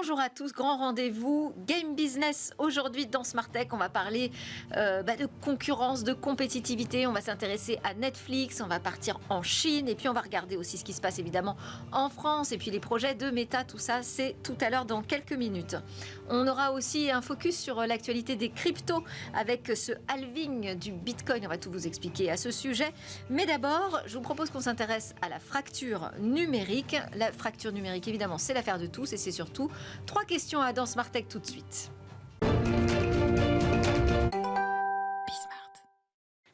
Bonjour à tous, grand rendez-vous Game Business aujourd'hui dans Smart Tech. On va parler de concurrence, de compétitivité. On va s'intéresser à Netflix, on va partir en Chine et puis on va regarder aussi ce qui se passe évidemment en France et puis les projets de Meta. Tout ça, c'est tout à l'heure dans quelques minutes. On aura aussi un focus sur l'actualité des cryptos avec ce halving du Bitcoin. On va tout vous expliquer à ce sujet. Mais d'abord, je vous propose qu'on s'intéresse à la fracture numérique. La fracture numérique, évidemment, c'est l'affaire de tous et c'est surtout 3 questions à dans Smart Tech tout de suite.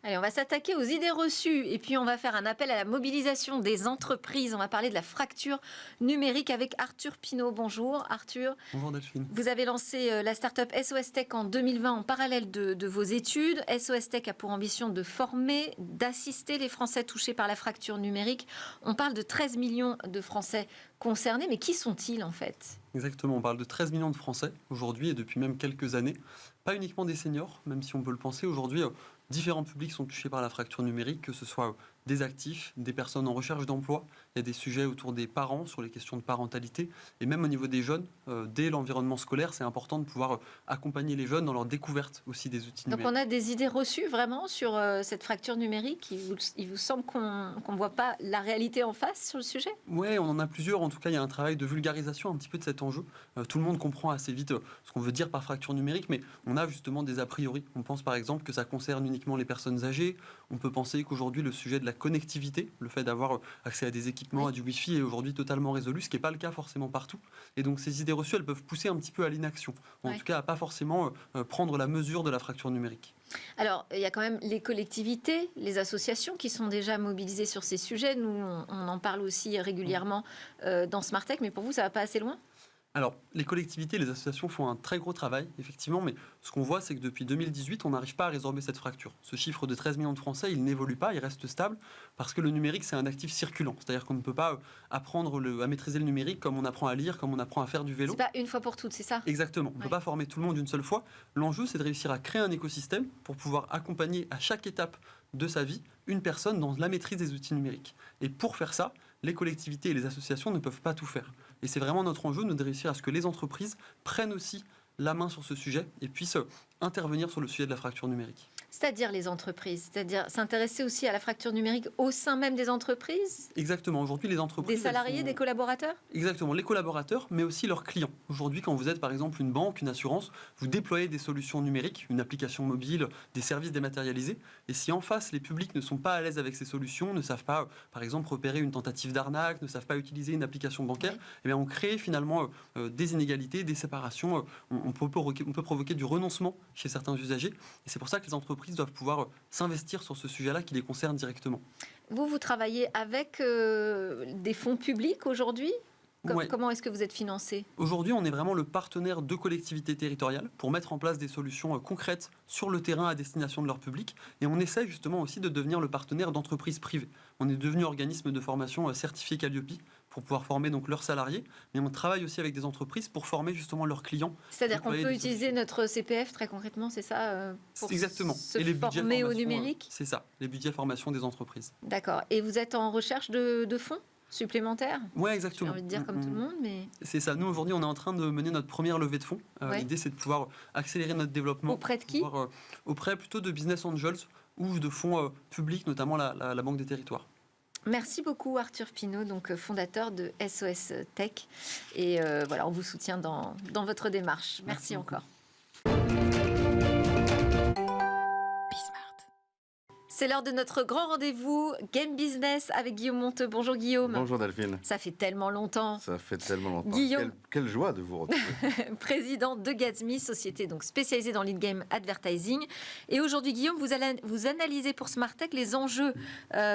Allez, on va s'attaquer aux idées reçues et puis on va faire un appel à la mobilisation des entreprises. On va parler de la fracture numérique avec Arthur Pinault. Bonjour Arthur. Bonjour Delphine. Vous avez lancé la start-up SOS Tech en 2020 en parallèle de vos études. SOS Tech a pour ambition de former, d'assister les Français touchés par la fracture numérique. On parle de 13 millions de Français concernés, mais qui sont-ils en fait ? Exactement, on parle de 13 millions de Français aujourd'hui et depuis même quelques années. Pas uniquement des seniors, même si on peut le penser. Aujourd'hui, différents publics sont touchés par la fracture numérique, que ce soit des actifs, des personnes en recherche d'emploi. Il y a des sujets autour des parents, sur les questions de parentalité. Et même au niveau des jeunes, dès l'environnement scolaire, c'est important de pouvoir accompagner les jeunes dans leur découverte aussi des outils numériques. Donc on a des idées reçues vraiment sur cette fracture numérique. Il vous semble qu'on ne voit pas la réalité en face sur le sujet ? Oui, on en a plusieurs. En tout cas, il y a un travail de vulgarisation un petit peu de cet enjeu. Tout le monde comprend assez vite ce qu'on veut dire par fracture numérique, mais on a justement des a priori. On pense par exemple que ça concerne uniquement les personnes âgées. On peut penser qu'aujourd'hui, le sujet de la connectivité, le fait d'avoir accès à des équipements, à du Wi-Fi, est aujourd'hui totalement résolu, ce qui n'est pas le cas forcément partout. Et donc ces idées reçues, elles peuvent pousser un petit peu à l'inaction. En tout cas, à pas forcément prendre la mesure de la fracture numérique. Alors, il y a quand même les collectivités, les associations qui sont déjà mobilisées sur ces sujets. Nous, on en parle aussi régulièrement dans Smart Tech, mais pour vous, ça ne va pas assez loin ? Alors, les collectivités, les associations font un très gros travail, effectivement, mais ce qu'on voit, c'est que depuis 2018, on n'arrive pas à résorber cette fracture. Ce chiffre de 13 millions de Français, il n'évolue pas, il reste stable, parce que le numérique, c'est un actif circulant. C'est-à-dire qu'on ne peut pas apprendre à maîtriser le numérique comme on apprend à lire, comme on apprend à faire du vélo. C'est pas une fois pour toutes, c'est ça ? Exactement. On ne peut pas former tout le monde une seule fois. L'enjeu, c'est de réussir à créer un écosystème pour pouvoir accompagner à chaque étape de sa vie une personne dans la maîtrise des outils numériques. Et pour faire ça, les collectivités et les associations ne peuvent pas tout faire. Et c'est vraiment notre enjeu de réussir à ce que les entreprises prennent aussi la main sur ce sujet et puissent intervenir sur le sujet de la fracture numérique. C'est-à-dire les entreprises, c'est-à-dire s'intéresser aussi à la fracture numérique au sein même des entreprises ? Exactement. Aujourd'hui, les entreprises... Des salariés, des collaborateurs ? Exactement. Les collaborateurs, mais aussi leurs clients. Aujourd'hui, quand vous êtes par exemple une banque, une assurance, vous déployez des solutions numériques, une application mobile, des services dématérialisés. Et si en face, les publics ne sont pas à l'aise avec ces solutions, ne savent pas, par exemple, repérer une tentative d'arnaque, ne savent pas utiliser une application bancaire, oui. Eh bien, on crée finalement des inégalités, des séparations. On peut provoquer du renoncement chez certains usagers. Et c'est pour ça que les entreprises doivent pouvoir s'investir sur ce sujet-là qui les concerne directement. Vous travaillez avec des fonds publics aujourd'hui ? Ouais. Comment est-ce que vous êtes financé ? Aujourd'hui, on est vraiment le partenaire de collectivités territoriales pour mettre en place des solutions concrètes sur le terrain à destination de leur public. Et on essaie justement aussi de devenir le partenaire d'entreprises privées. On est devenu organisme de formation certifié Calliope pour pouvoir former donc leurs salariés. Mais on travaille aussi avec des entreprises pour former justement leurs clients. C'est-à-dire qu'on peut utiliser notre CPF très concrètement, c'est ça pour exactement. Se et les budgets former au numérique ? C'est ça, les budgets formation des entreprises. D'accord. Et vous êtes en recherche de fonds supplémentaires ? Oui, exactement. J'ai envie de dire comme tout le monde, mais... C'est ça. Nous, aujourd'hui, on est en train de mener notre première levée de fonds. Ouais. L'idée, c'est de pouvoir accélérer notre développement. Auprès de qui ? Auprès plutôt de business angels ou de fonds publics, notamment la Banque des Territoires. Merci beaucoup Arthur Pinault, donc fondateur de SOS Tech. Et voilà, on vous soutient dans votre démarche. Merci encore. C'est l'heure de notre grand rendez-vous Game Business avec Guillaume Monteux. Bonjour Guillaume. Bonjour Delphine. Ça fait tellement longtemps. Ça fait tellement longtemps. Guillaume. Quelle joie de vous retrouver. Président de Gatsby, société donc spécialisée dans l'in-game advertising. Et aujourd'hui Guillaume, vous analysez pour Smart Tech les enjeux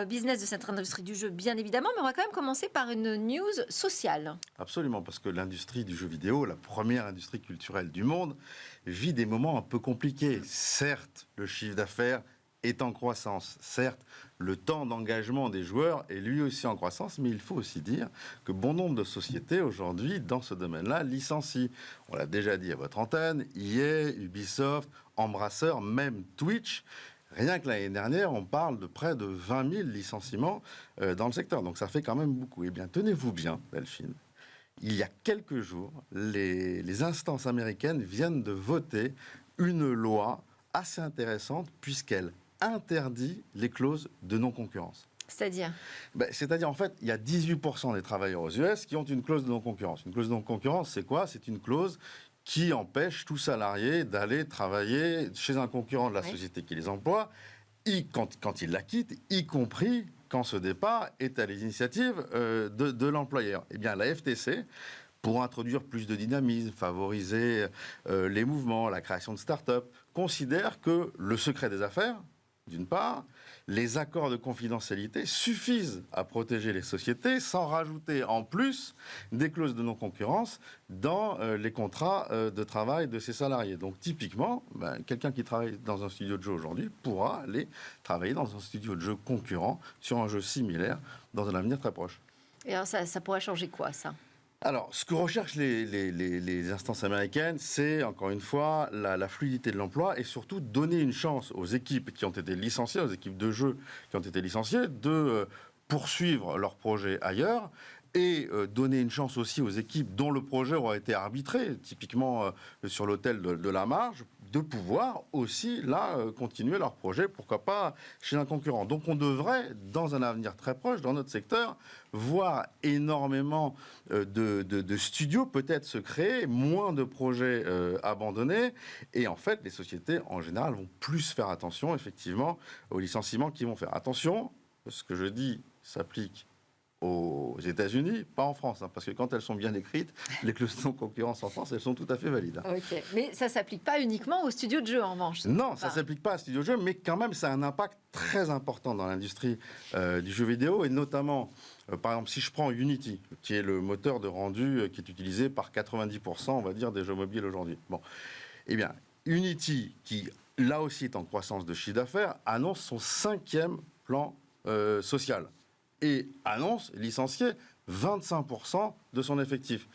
business de cette industrie du jeu, bien évidemment. Mais on va quand même commencer par une news sociale. Absolument, parce que l'industrie du jeu vidéo, la première industrie culturelle du monde, vit des moments un peu compliqués. Certes, le chiffre d'affaires est en croissance. Certes, le temps d'engagement des joueurs est lui aussi en croissance, mais il faut aussi dire que bon nombre de sociétés aujourd'hui, dans ce domaine-là, licencient. On l'a déjà dit à votre antenne, EA, Ubisoft, Embracer, même Twitch. Rien que l'année dernière, on parle de près de 20 000 licenciements dans le secteur. Donc ça fait quand même beaucoup. Eh bien, tenez-vous bien, Delphine. il y a quelques jours, les instances américaines viennent de voter une loi assez intéressante puisqu'elle interdit les clauses de non-concurrence. C'est-à-dire? C'est-à-dire, en fait, il y a 18% des travailleurs aux US qui ont une clause de non-concurrence. Une clause de non-concurrence, c'est quoi? C'est une clause qui empêche tout salarié d'aller travailler chez un concurrent de la société qui les emploie, quand il la quitte, y compris quand ce départ est à l'initiative de l'employeur. Eh bien, la FTC, pour introduire plus de dynamisme, favoriser les mouvements, la création de start-up, considère que le secret des affaires, d'une part, les accords de confidentialité suffisent à protéger les sociétés sans rajouter en plus des clauses de non-concurrence dans les contrats de travail de ses salariés. Donc typiquement, quelqu'un qui travaille dans un studio de jeu aujourd'hui pourra aller travailler dans un studio de jeu concurrent sur un jeu similaire dans un avenir très proche. Et alors ça pourrait changer quoi, ça? Alors, ce que recherchent les instances américaines, c'est, encore une fois, la fluidité de l'emploi et surtout donner une chance aux équipes qui ont été licenciées, aux équipes de jeu qui ont été licenciées, de poursuivre leur projet ailleurs et donner une chance aussi aux équipes dont le projet aura été arbitré, typiquement sur l'autel de la marge, de pouvoir aussi, là, continuer leur projet, pourquoi pas, chez un concurrent. Donc on devrait, dans un avenir très proche, dans notre secteur, voir énormément de studios peut-être se créer, moins de projets abandonnés, et en fait, les sociétés, en général, vont plus faire attention, effectivement, aux licenciements qu'ils vont faire. Attention, ce que je dis s'applique aux États-Unis, pas en France, parce que quand elles sont bien écrites, les clauses de non-concurrence en France, elles sont tout à fait valides. Ok, mais ça ne s'applique pas uniquement aux studios de jeu, en revanche. Non, ça ne s'applique pas à studio de jeu, mais quand même, ça a un impact très important dans l'industrie du jeu vidéo, et notamment, par exemple, si je prends Unity, qui est le moteur de rendu qui est utilisé par 90%, on va dire, des jeux mobiles aujourd'hui. Bon, eh bien, Unity, qui là aussi est en croissance de chiffre d'affaires, annonce son 5e plan social. Et annonce licencier 25% de son effectif.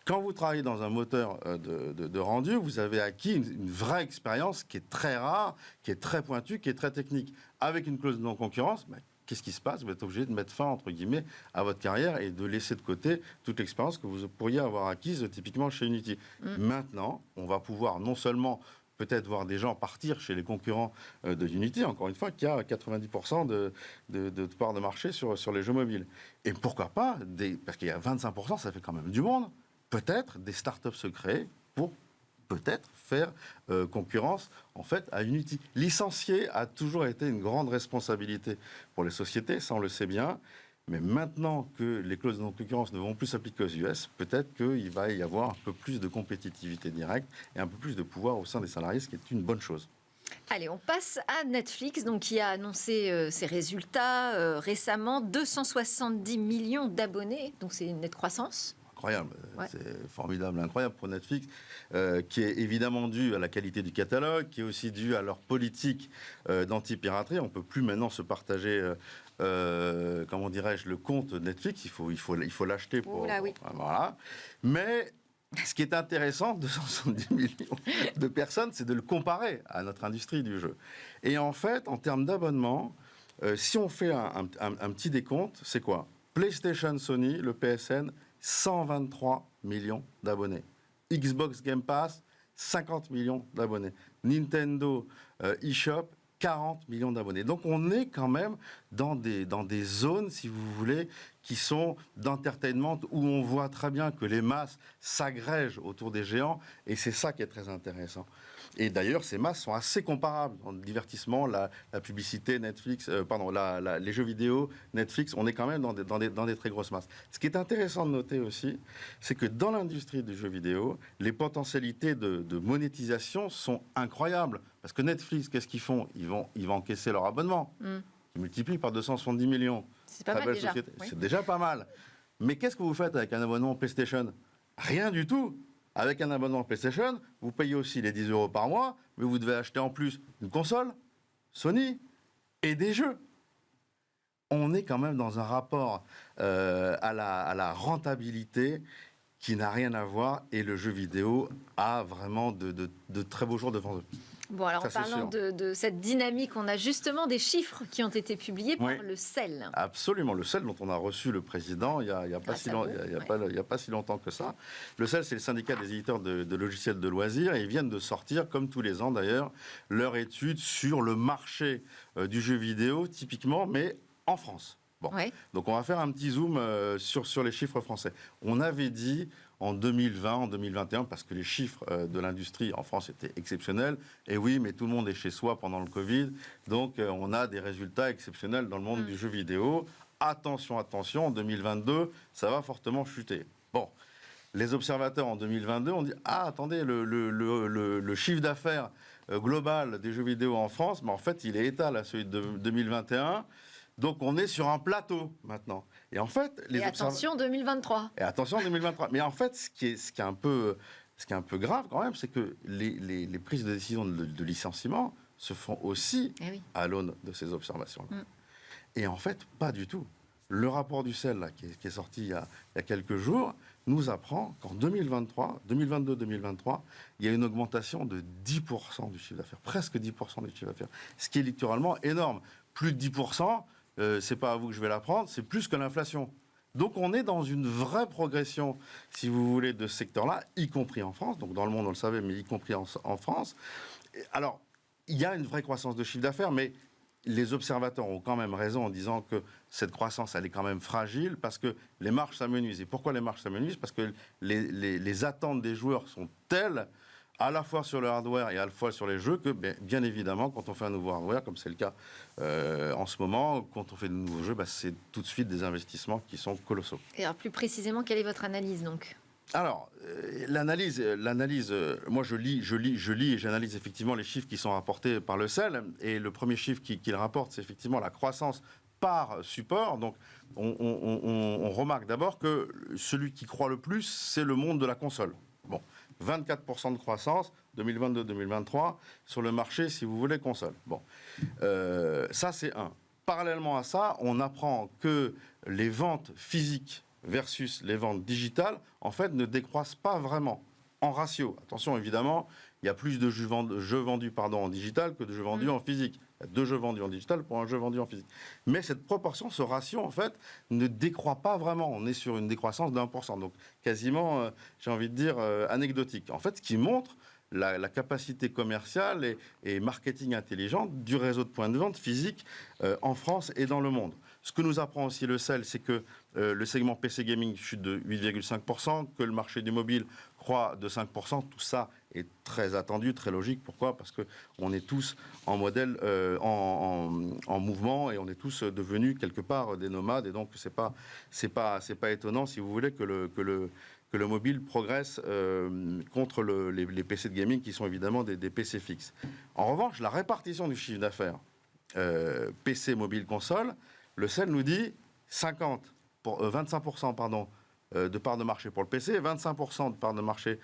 Quand vous travaillez dans un moteur de rendu, vous avez acquis une vraie expérience qui est très rare, qui est très pointue, qui est très technique. Avec une clause de non-concurrence, qu'est-ce qui se passe? Vous êtes obligé de mettre fin, entre guillemets, à votre carrière et de laisser de côté toute l'expérience que vous pourriez avoir acquise typiquement chez Unity. Maintenant, on va pouvoir non seulement peut-être voir des gens partir chez les concurrents de Unity, encore une fois, qui a 90% de part de marché sur les jeux mobiles. Et pourquoi pas, parce qu'il y a 25%, ça fait quand même du monde, peut-être des startups se créer pour peut-être faire concurrence en fait à Unity. Licencier a toujours été une grande responsabilité pour les sociétés, ça on le sait bien. Mais maintenant que les clauses de non-concurrence ne vont plus s'appliquer aux US, peut-être qu'il va y avoir un peu plus de compétitivité directe et un peu plus de pouvoir au sein des salariés, ce qui est une bonne chose. Allez, on passe à Netflix, donc, qui a annoncé ses résultats récemment. 270 millions d'abonnés, donc c'est une nette croissance. Incroyable, c'est formidable, incroyable pour Netflix, qui est évidemment dû à la qualité du catalogue, qui est aussi dû à leur politique d'anti-piraterie. On ne peut plus maintenant se partager, comment dirais-je, le compte Netflix, il faut l'acheter pour... Oui. Voilà. Mais ce qui est intéressant, 270 millions de personnes, c'est de le comparer à notre industrie du jeu. Et en fait, en termes d'abonnement, si on fait un petit décompte, c'est quoi? PlayStation, Sony, le PSN, 123 millions d'abonnés. Xbox Game Pass, 50 millions d'abonnés. Nintendo eShop, 40 millions d'abonnés. Donc on est quand même dans des zones, si vous voulez, qui sont d'entertainment, où on voit très bien que les masses s'agrègent autour des géants, et c'est ça qui est très intéressant. Et d'ailleurs, ces masses sont assez comparables dans le divertissement, la publicité, Netflix, les jeux vidéo, Netflix, on est quand même dans des très grosses masses. Ce qui est intéressant de noter aussi, c'est que dans l'industrie du jeu vidéo, les potentialités de monétisation sont incroyables. Parce que Netflix, qu'est-ce qu'ils font? Ils vont encaisser leur abonnement. Ils multiplient par 270 millions. C'est pas mal déjà. Oui. C'est déjà pas mal. Mais qu'est-ce que vous faites avec un abonnement PlayStation? Rien du tout. Avec un abonnement PlayStation, vous payez aussi les 10 € par mois, mais vous devez acheter en plus une console, Sony, et des jeux. On est quand même dans un rapport à la rentabilité qui n'a rien à voir, et le jeu vidéo a vraiment de très beaux jours devant eux. Bon, alors Ça, en c'est parlant sûr. de cette dynamique, on a justement des chiffres qui ont été publiés par Oui. le CEL. Absolument, le CEL dont on a reçu le président il n'y a, pas Grâce si à long- vous, il y a ouais. pas- il y a pas si longtemps que ça. Le CEL, c'est le syndicat des éditeurs de logiciels de loisirs, et ils viennent de sortir, comme tous les ans d'ailleurs, leur étude sur le marché du jeu vidéo, typiquement, mais en France. Bon. Ouais. Donc on va faire un petit zoom sur les chiffres français. On avait dit en 2020, en 2021, parce que les chiffres de l'industrie en France étaient exceptionnels, et oui, mais tout le monde est chez soi pendant le Covid, donc on a des résultats exceptionnels dans le monde du jeu vidéo. Attention, attention, en 2022, ça va fortement chuter. Bon, les observateurs en 2022 ont dit « Ah, attendez, le chiffre d'affaires global des jeux vidéo en France, mais en fait, il est étal à celui de 2021. Donc, on est sur un plateau maintenant. » Et en fait, Et attention, 2023. Et attention, 2023. Mais en fait, ce qui est un peu grave quand même, c'est que les prises de décision de licenciement se font aussi Eh oui. à l'aune de ces observations-là. Et en fait, pas du tout. Le rapport du CEL, là, qui est sorti il y a quelques jours, nous apprend qu'en 2022-2023, il y a une augmentation de 10% du chiffre d'affaires, presque 10% du chiffre d'affaires, ce qui est littéralement énorme. Plus de 10%, c'est pas à vous que je vais l'apprendre, c'est plus que l'inflation. Donc on est dans une vraie progression, si vous voulez, de ce secteur-là, y compris en France. Donc dans le monde, on le savait, mais y compris en France. Alors, il y a une vraie croissance de chiffre d'affaires, mais les observateurs ont quand même raison en disant que cette croissance, elle est quand même fragile parce que les marges s'amenuisent. Et pourquoi les marges s'amenuisent ? Parce que les attentes des joueurs sont telles, à la fois sur le hardware et à la fois sur les jeux, que bien évidemment, quand on fait un nouveau hardware, comme c'est le cas en ce moment, quand on fait de nouveaux jeux, c'est tout de suite des investissements qui sont colossaux. Et alors, plus précisément, quelle est votre analyse donc ? Alors, l'analyse, moi je lis et j'analyse effectivement les chiffres qui sont rapportés par le CEL. Et le premier chiffre qu'il rapporte, c'est effectivement la croissance par support. Donc, on remarque d'abord que celui qui croît le plus, c'est le monde de la console. Bon, 24% de croissance, 2022-2023, sur le marché, si vous voulez, console. Bon, ça c'est un. Parallèlement à ça, on apprend que les ventes physiques versus les ventes digitales, en fait, ne décroissent pas vraiment en ratio. Attention, évidemment, il y a plus de jeux vendus en digital que de jeux vendus en physique. Il y a 2 jeux vendus en digital pour un jeu vendu en physique. Mais cette proportion, ce ratio, en fait, ne décroît pas vraiment. On est sur une décroissance d'1%. Donc, quasiment, j'ai envie de dire, anecdotique. En fait, ce qui montre la capacité commerciale et marketing intelligente du réseau de points de vente physiques en France et dans le monde. Ce que nous apprend aussi le CEL, c'est que le segment PC Gaming chute de 8,5%, que le marché du mobile croît de 5%. Tout ça est très attendu, très logique. Pourquoi ? Parce qu'on est tous en modèle, en mouvement, et on est tous devenus quelque part des nomades. Et donc, c'est pas étonnant, si vous voulez, que le mobile progresse contre les PC de gaming qui sont évidemment des PC fixes. En revanche, la répartition du chiffre d'affaires PC, mobile, console, le CEL nous dit 25% de part de marché pour le PC, 25% de part de marché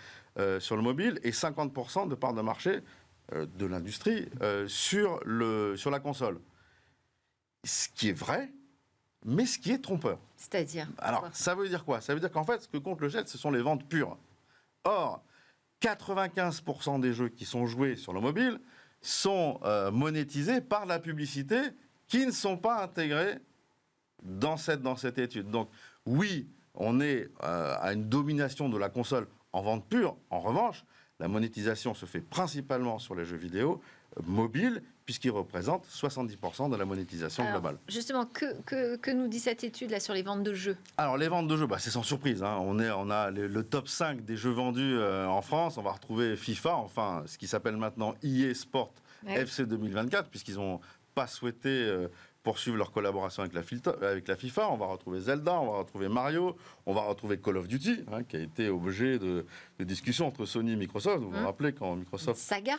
sur le mobile et 50% de part de marché de l'industrie sur la console. Ce qui est vrai, mais ce qui est trompeur. C'est-à-dire ? Alors, ça veut dire quoi ? Ça veut dire qu'en fait, ce que compte le CEL, ce sont les ventes pures. Or, 95% des jeux qui sont joués sur le mobile sont monétisés par la publicité qui ne sont pas intégrés dans cette étude. Donc, oui, on est à une domination de la console en vente pure. En revanche, la monétisation se fait principalement sur les jeux vidéo mobiles, puisqu'ils représentent 70% de la monétisation globale. Justement, que nous dit cette étude là sur les ventes de jeux ? Alors, les ventes de jeux, c'est sans surprise. Hein. On a le top 5 des jeux vendus en France. On va retrouver FIFA, enfin, ce qui s'appelle maintenant EA Sport FC 2024, puisqu'ils n'ont pas souhaité poursuivre leur collaboration avec la FIFA. On va retrouver Zelda, on va retrouver Mario, on va retrouver Call of Duty, qui a été objet de discussions entre Sony et Microsoft. Vous vous rappelez quand Microsoft Saga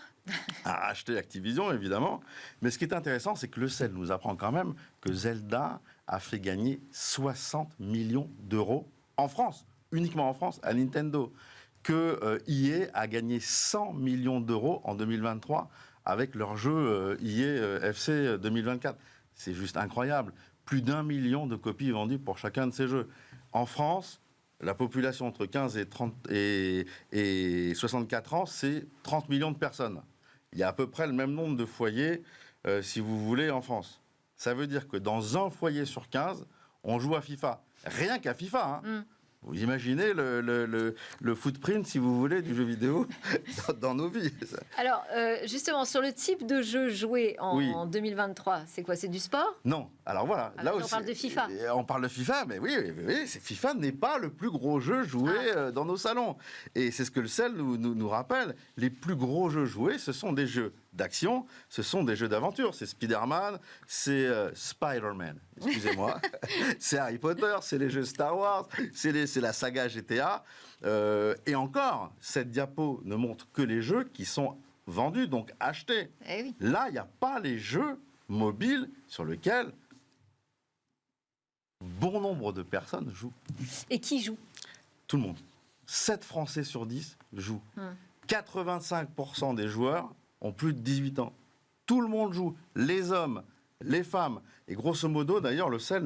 a acheté Activision, évidemment. Mais ce qui est intéressant, c'est que le CEL nous apprend quand même que Zelda a fait gagner 60 millions d'euros en France, uniquement en France, à Nintendo. Que EA a gagné 100 millions d'euros en 2023 avec leur jeu EA FC 2024. C'est juste incroyable. Plus d'1 million de copies vendues pour chacun de ces jeux. En France, la population entre 15 et 64 ans, c'est 30 millions de personnes. il y a à peu près le même nombre de foyers, si vous voulez, en France. Ça veut dire que dans un foyer sur 15, on joue à FIFA. Rien qu'à FIFA, hein. Vous imaginez le footprint, si vous voulez, du jeu vidéo dans nos vies. Alors, justement, sur le type de jeu joué en 2023, c'est quoi? C'est du sport? Non. Alors voilà, là aussi. On parle de FIFA. On parle de FIFA, mais oui, FIFA n'est pas le plus gros jeu joué dans nos salons. Et c'est ce que le CEL nous rappelle. Les plus gros jeux joués, ce sont des jeux d'action, ce sont des jeux d'aventure. C'est Spider-Man, c'est Spider-Man, excusez-moi. C'est Harry Potter, c'est les jeux Star Wars, c'est la saga GTA. Et encore, cette diapo ne montre que les jeux qui sont vendus, donc achetés. Eh oui. Là, il n'y a pas les jeux mobiles sur lesquels bon nombre de personnes jouent. Et qui joue? Tout le monde. 7 Français sur 10 jouent. 85% des joueurs ont plus de 18 ans. Tout le monde joue. Les hommes, les femmes. Et grosso modo, d'ailleurs, le CEL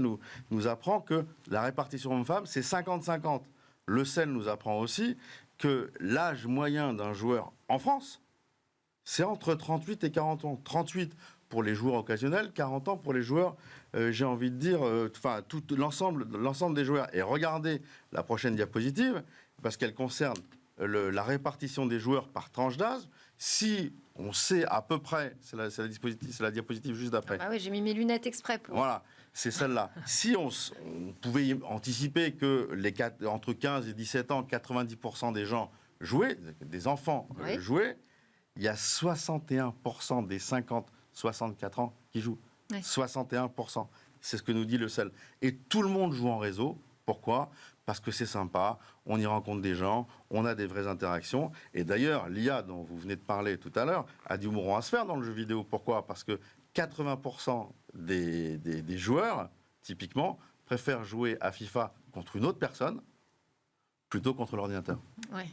nous apprend que la répartition hommes-femmes, c'est 50-50. Le CEL nous apprend aussi que l'âge moyen d'un joueur en France, c'est entre 38 et 40 ans. 38 pour les joueurs occasionnels, 40 ans pour les joueurs, j'ai envie de dire, tout l'ensemble des joueurs. Et regardez la prochaine diapositive, parce qu'elle concerne la répartition des joueurs par tranche d'âge. Si on sait à peu près, c'est la diapositive juste d'après. Ah oui, j'ai mis mes lunettes exprès pour... Voilà, c'est celle-là. Si on pouvait anticiper que entre 15 et 17 ans, 90% des gens jouaient, des enfants jouaient, il y a 61% des 50-64 ans qui jouent. Oui. 61%. C'est ce que nous dit le CEL. Et tout le monde joue en réseau. Pourquoi ? Parce que c'est sympa, on y rencontre des gens, on a des vraies interactions. Et d'ailleurs, l'IA dont vous venez de parler tout à l'heure a du mouron à se faire dans le jeu vidéo. Pourquoi ? Parce que 80% des joueurs, typiquement, préfèrent jouer à FIFA contre une autre personne plutôt contre l'ordinateur. Oui.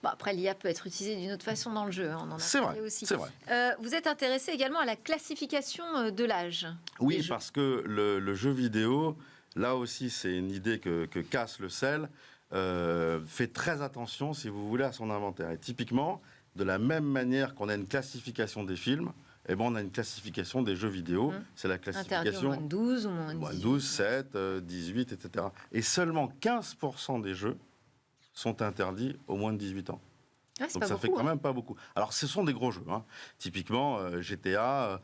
Bon, après, l'IA peut être utilisée d'une autre façon dans le jeu. On en a parlé aussi. C'est vrai. Vous êtes intéressé également à la classification de l'âge. Oui, parce que le jeu vidéo... Là aussi, c'est une idée que casse le CEL, fait très attention, si vous voulez, à son inventaire. Et typiquement, de la même manière qu'on a une classification des films, eh ben, on a une classification des jeux vidéo. C'est la classification... Interdit au moins de 12 ou moins de 18. Moins 12, 7, 18, etc. Et seulement 15% des jeux sont interdits aux moins de 18 ans. Ah, donc ça fait quand même pas beaucoup. Alors ce sont des gros jeux. Hein. Typiquement, GTA,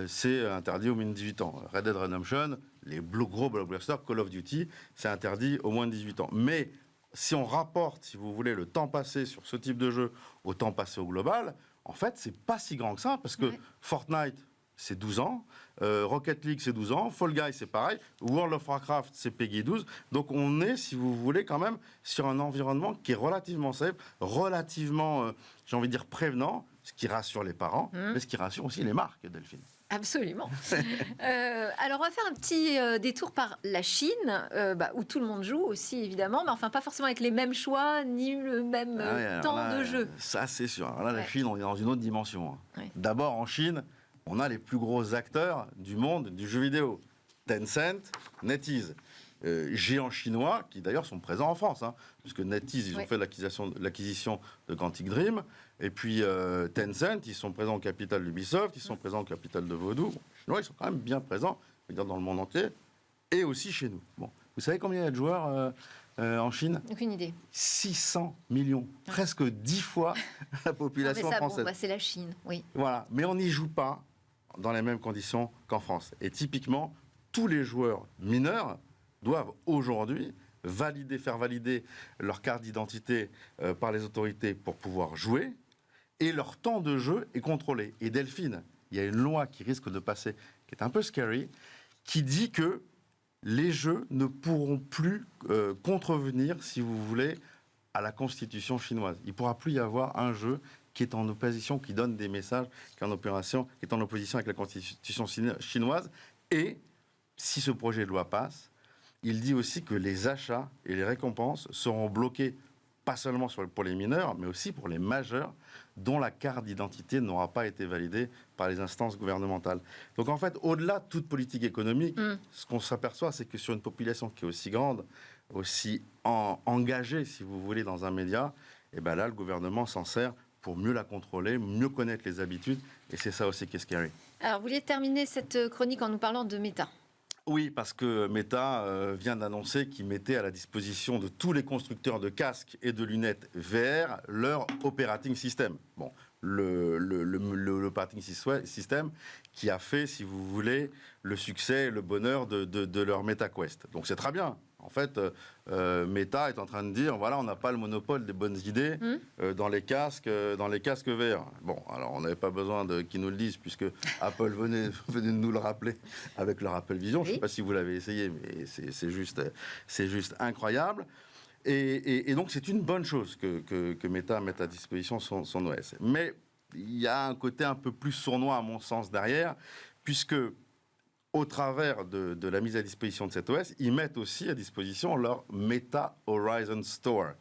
c'est interdit aux moins de 18 ans. Red Dead Redemption, les gros blockbusters, Call of Duty, c'est interdit aux moins de 18 ans. Mais si on rapporte, si vous voulez, le temps passé sur ce type de jeu au temps passé au global, en fait, c'est pas si grand que ça, parce que Fortnite, c'est 12 ans, Rocket League, c'est 12 ans, Fall Guys, c'est pareil, World of Warcraft, c'est PEGI 12. Donc on est, si vous voulez, quand même sur un environnement qui est relativement safe, relativement, j'ai envie de dire, prévenant, ce qui rassure les parents, mais ce qui rassure aussi les marques, Delphine. Absolument. Alors, on va faire un petit détour par la Chine, où tout le monde joue aussi, évidemment, mais enfin, pas forcément avec les mêmes choix, ni le même temps de jeu. Ça, c'est sûr. Alors là, la Chine, on est dans une autre dimension. Ouais. D'abord, en Chine, on a les plus gros acteurs du monde du jeu vidéo. Tencent, NetEase. Géants chinois qui d'ailleurs sont présents en France, puisque NetEase, ils ont fait l'acquisition de Quantic Dream, et puis Tencent, ils sont présents au capital d'Ubisoft, ils sont présents au capital de Vodou. Les Chinois, ils sont quand même bien présents, je veux dire, dans le monde entier, et aussi chez nous. Bon. Vous savez combien il y a de joueurs en Chine ? Aucune idée. 600 millions, presque 10 fois la population française. C'est la Chine, oui. Voilà, mais on n'y joue pas dans les mêmes conditions qu'en France. Et typiquement, tous les joueurs mineurs doivent aujourd'hui faire valider leur carte d'identité par les autorités pour pouvoir jouer, et leur temps de jeu est contrôlé. Et Delphine, il y a une loi qui risque de passer, qui est un peu scary, qui dit que les jeux ne pourront plus contrevenir, si vous voulez, à la constitution chinoise. Il ne pourra plus y avoir un jeu qui est en opposition, qui donne des messages, qui est en opposition avec la constitution chinoise. Et si ce projet de loi passe, il dit aussi que les achats et les récompenses seront bloqués, pas seulement pour les mineurs, mais aussi pour les majeurs, dont la carte d'identité n'aura pas été validée par les instances gouvernementales. Donc en fait, au-delà de toute politique économique, ce qu'on s'aperçoit, c'est que sur une population qui est aussi grande, aussi engagée, si vous voulez, dans un média, et ben là, le gouvernement s'en sert pour mieux la contrôler, mieux connaître les habitudes. Et c'est ça aussi qui est scary. Alors, vous vouliez terminer cette chronique en nous parlant de Meta. Oui, parce que Meta vient d'annoncer qu'ils mettaient à la disposition de tous les constructeurs de casques et de lunettes VR leur operating system. Bon, le operating system qui a fait, si vous voulez, le succès et le bonheur de leur MetaQuest. Donc c'est très bien. En fait, Meta est en train de dire, voilà, on n'a pas le monopole des bonnes idées dans les casques VR. Bon, alors on n'avait pas besoin qu'ils nous le disent, puisque Apple venait de nous le rappeler avec leur Apple Vision. Je ne sais pas si vous l'avez essayé, mais c'est juste incroyable. Et donc c'est une bonne chose que Meta mette à disposition son OS. Mais il y a un côté un peu plus sournois, à mon sens, derrière, puisque au travers de la mise à disposition de cet OS, ils mettent aussi à disposition leur Meta Horizon Store,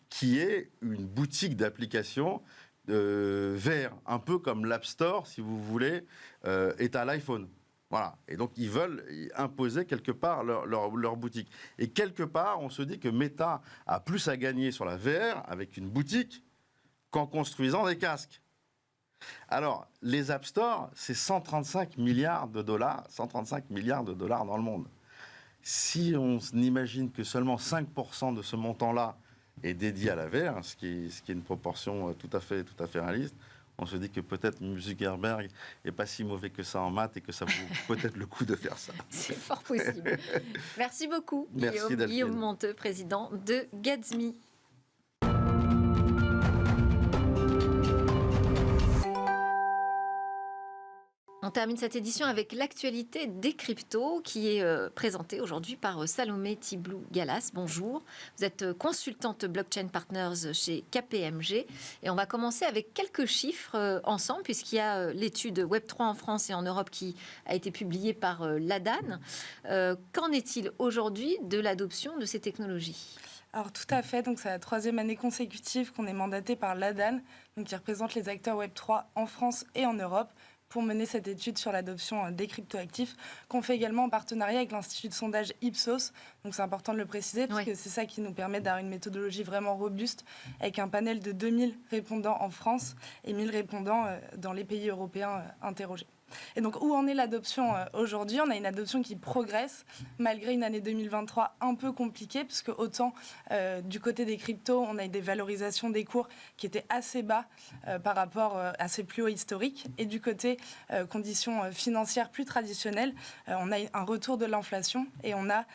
qui est une boutique d'applications VR, un peu comme l'App Store, si vous voulez, est à l'iPhone. Voilà. Et donc, ils veulent imposer quelque part leur boutique. Et quelque part, on se dit que Meta a plus à gagner sur la VR avec une boutique qu'en construisant des casques. Alors, les App Store, c'est 135 milliards de dollars dans le monde. Si on imagine que seulement 5% de ce montant-là est dédié à la VR, ce qui est une proportion tout à fait réaliste, on se dit que peut-être Zuckerberg n'est pas si mauvais que ça en maths et que ça vaut peut-être le coup de faire ça. C'est fort possible. Merci beaucoup, Merci, Guillaume Monteux, président de Gatsby. On termine cette édition avec l'actualité des cryptos qui est présentée aujourd'hui par Salomé Tiblou-Galas. Bonjour, vous êtes consultante blockchain partners chez KPMG et on va commencer avec quelques chiffres ensemble puisqu'il y a l'étude Web3 en France et en Europe qui a été publiée par l'ADAN. Qu'en est-il aujourd'hui de l'adoption de ces technologies ? Alors tout à fait, donc c'est la 3e année consécutive qu'on est mandaté par l'ADAN, donc qui représente les acteurs Web3 en France et en Europe, pour mener cette étude sur l'adoption des cryptoactifs, qu'on fait également en partenariat avec l'institut de sondage Ipsos. Donc c'est important de le préciser, parce que c'est ça qui nous permet d'avoir une méthodologie vraiment robuste, avec un panel de 2000 répondants en France et 1000 répondants dans les pays européens interrogés. Et donc, où en est l'adoption aujourd'hui ? On a une adoption qui progresse, malgré une année 2023 un peu compliquée, puisque autant du côté des cryptos, on a eu des valorisations des cours qui étaient assez bas par rapport à ces plus hauts historiques. Et du côté conditions financières plus traditionnelles, on a un retour de l'inflation et on a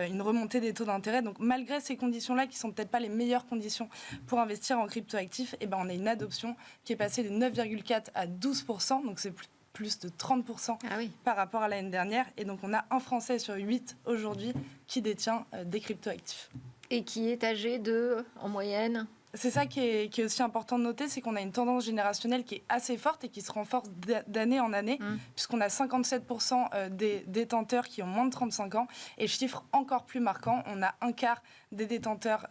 une remontée des taux d'intérêt. Donc, malgré ces conditions-là, qui ne sont peut-être pas les meilleures conditions pour investir en cryptoactifs, et on a une adoption qui est passée de 9,4 à 12%. Donc, c'est plus de 30% par rapport à l'année dernière. Et donc, on a un Français sur 8 aujourd'hui qui détient des cryptoactifs. Et qui est âgé en moyenne ? C'est ça qui est aussi important de noter, c'est qu'on a une tendance générationnelle qui est assez forte et qui se renforce d'année en année, puisqu'on a 57% des détenteurs qui ont moins de 35 ans. Et chiffre encore plus marquant, on a un quart des détenteurs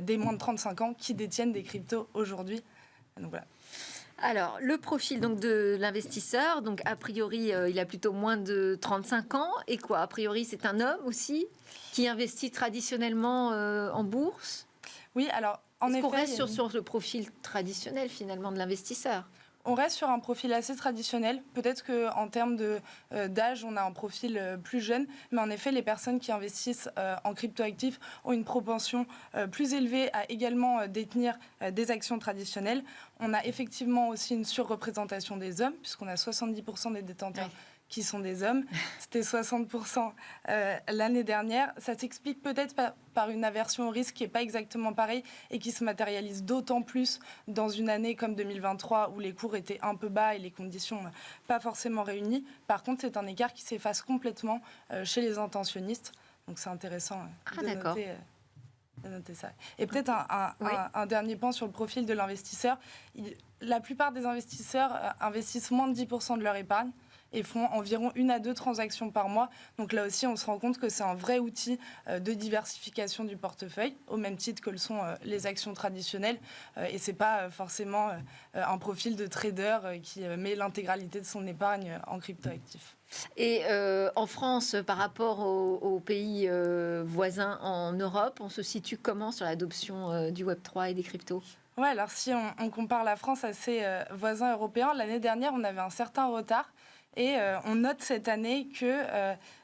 des moins de 35 ans qui détiennent des cryptos aujourd'hui. Donc voilà. Alors, le profil donc, de l'investisseur, donc a priori, il a plutôt moins de 35 ans. Et quoi ? A priori, c'est un homme aussi qui investit traditionnellement en bourse ? Oui, alors en effet... Est-ce qu'on reste sur le profil traditionnel finalement de l'investisseur ? On reste sur un profil assez traditionnel. Peut-être qu'en termes d'âge, on a un profil plus jeune. Mais en effet, les personnes qui investissent en cryptoactifs ont une propension plus élevée à également détenir des actions traditionnelles. On a effectivement aussi une surreprésentation des hommes, puisqu'on a 70% des détenteurs qui sont des hommes. C'était 60% l'année dernière. Ça s'explique peut-être par une aversion au risque qui n'est pas exactement pareille et qui se matérialise d'autant plus dans une année comme 2023 où les cours étaient un peu bas et les conditions pas forcément réunies. Par contre, c'est un écart qui s'efface complètement chez les intentionnistes. Donc c'est intéressant de noter ça. Et peut-être un dernier point sur le profil de l'investisseur. La plupart des investisseurs investissent moins de 10% de leur épargne et font environ 1 à 2 transactions par mois. Donc là aussi, on se rend compte que c'est un vrai outil de diversification du portefeuille, au même titre que le sont les actions traditionnelles. Et ce n'est pas forcément un profil de trader qui met l'intégralité de son épargne en cryptoactifs. Et en France, par rapport aux pays voisins en Europe, on se situe comment sur l'adoption du Web3 et des cryptos ? Ouais, alors si on compare la France à ses voisins européens, l'année dernière, on avait un certain retard. Et on note cette année que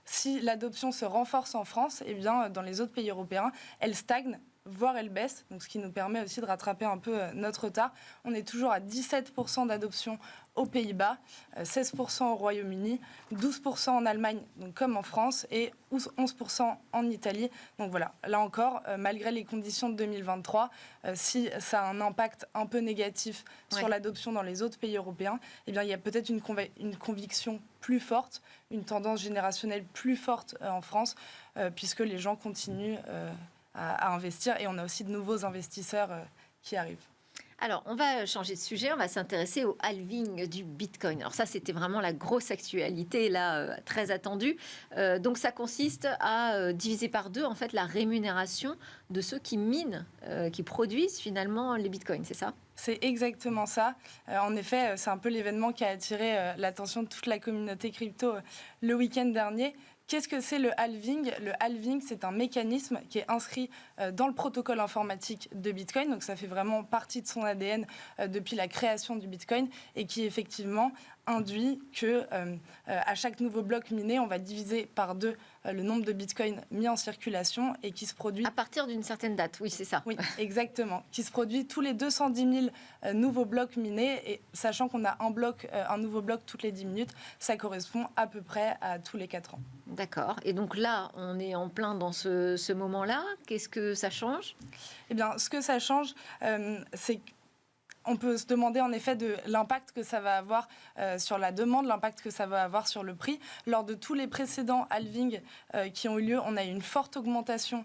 si l'adoption se renforce en France, eh bien, dans les autres pays européens, elle stagne, voire elle baisse. Donc, ce qui nous permet aussi de rattraper un peu notre retard. On est toujours à 17% d'adoption aux Pays-Bas, 16% au Royaume-Uni, 12% en Allemagne, donc comme en France, et 11% en Italie. Donc voilà, là encore, malgré les conditions de 2023, si ça a un impact un peu négatif sur l'adoption dans les autres pays européens, eh bien, il y a peut-être une conviction plus forte, une tendance générationnelle plus forte en France, puisque les gens continuent à investir, et on a aussi de nouveaux investisseurs qui arrivent. Alors, on va changer de sujet, on va s'intéresser au halving du Bitcoin. Alors ça, c'était vraiment la grosse actualité, là, très attendue. Donc, ça consiste à diviser par 2, en fait, la rémunération de ceux qui minent, qui produisent finalement les Bitcoins, c'est ça ? C'est exactement ça. En effet, c'est un peu l'événement qui a attiré l'attention de toute la communauté crypto le week-end dernier. Qu'est-ce que c'est le halving ? Le halving, c'est un mécanisme qui est inscrit dans le protocole informatique de Bitcoin. Donc, ça fait vraiment partie de son ADN depuis la création du Bitcoin et qui, effectivement, induit que à chaque nouveau bloc miné, on va diviser par 2 le nombre de bitcoins mis en circulation et qui se produit... À partir d'une certaine date, oui, c'est ça. Oui, exactement. Qui se produit tous les 210 000 nouveaux blocs minés. Et sachant qu'on a un nouveau bloc toutes les 10 minutes, ça correspond à peu près à tous les 4 ans. D'accord. Et donc là, on est en plein dans ce moment-là. Qu'est-ce que ça change ? Eh bien, ce que ça change, c'est on peut se demander en effet de l'impact que ça va avoir sur la demande, l'impact que ça va avoir sur le prix. Lors de tous les précédents halvings qui ont eu lieu, on a eu une forte augmentation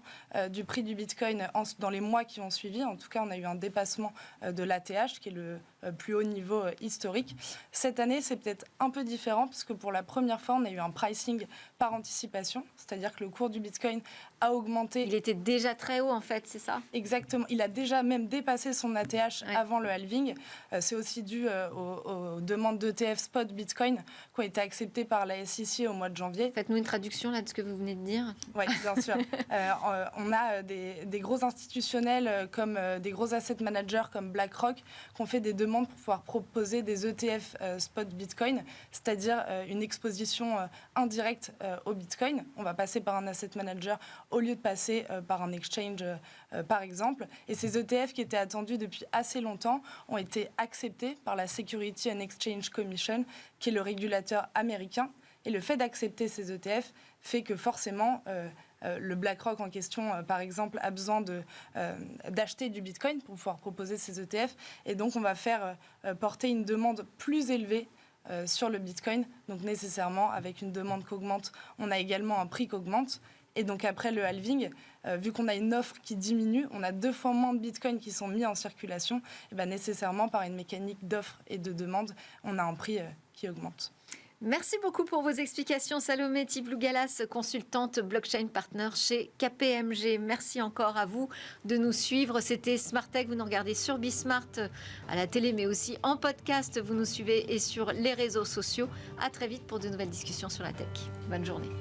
du prix du Bitcoin dans les mois qui ont suivi. En tout cas, on a eu un dépassement de l'ATH, qui est le plus haut niveau historique. Cette année, c'est peut-être un peu différent, puisque pour la première fois, on a eu un pricing par anticipation, c'est-à-dire que le cours du Bitcoin a augmenté. Il était déjà très haut, en fait, c'est ça ? Exactement. Il a déjà même dépassé son ATH avant le halving. C'est aussi dû aux demandes d'ETF spot Bitcoin qui ont été acceptées par la SEC au mois de janvier. Faites-nous une traduction là de ce que vous venez de dire. Oui, bien sûr. On a des gros institutionnels comme des gros asset managers comme BlackRock qui ont fait des demandes pour pouvoir proposer des ETF spot Bitcoin, c'est-à-dire une exposition indirecte au Bitcoin. On va passer par un asset manager au lieu de passer par un exchange, par exemple. Et ces ETF qui étaient attendus depuis assez longtemps ont été acceptés par la Security and Exchange Commission, qui est le régulateur américain. Et le fait d'accepter ces ETF fait que forcément, le BlackRock en question, par exemple, a besoin d'acheter du Bitcoin pour pouvoir proposer ces ETF. Et donc, on va faire porter une demande plus élevée sur le Bitcoin. Donc, nécessairement, avec une demande qui augmente, on a également un prix qui augmente. Et donc, après le halving, vu qu'on a une offre qui diminue, on a 2 fois moins de Bitcoin qui sont mis en circulation. Et bien, nécessairement, par une mécanique d'offre et de demande, on a un prix qui augmente. Merci beaucoup pour vos explications, Salomé Tiblou-Galas, consultante blockchain partner chez KPMG. Merci encore à vous de nous suivre. C'était Smart Tech. Vous nous regardez sur Bismart à la télé, mais aussi en podcast. Vous nous suivez et sur les réseaux sociaux. À très vite pour de nouvelles discussions sur la tech. Bonne journée.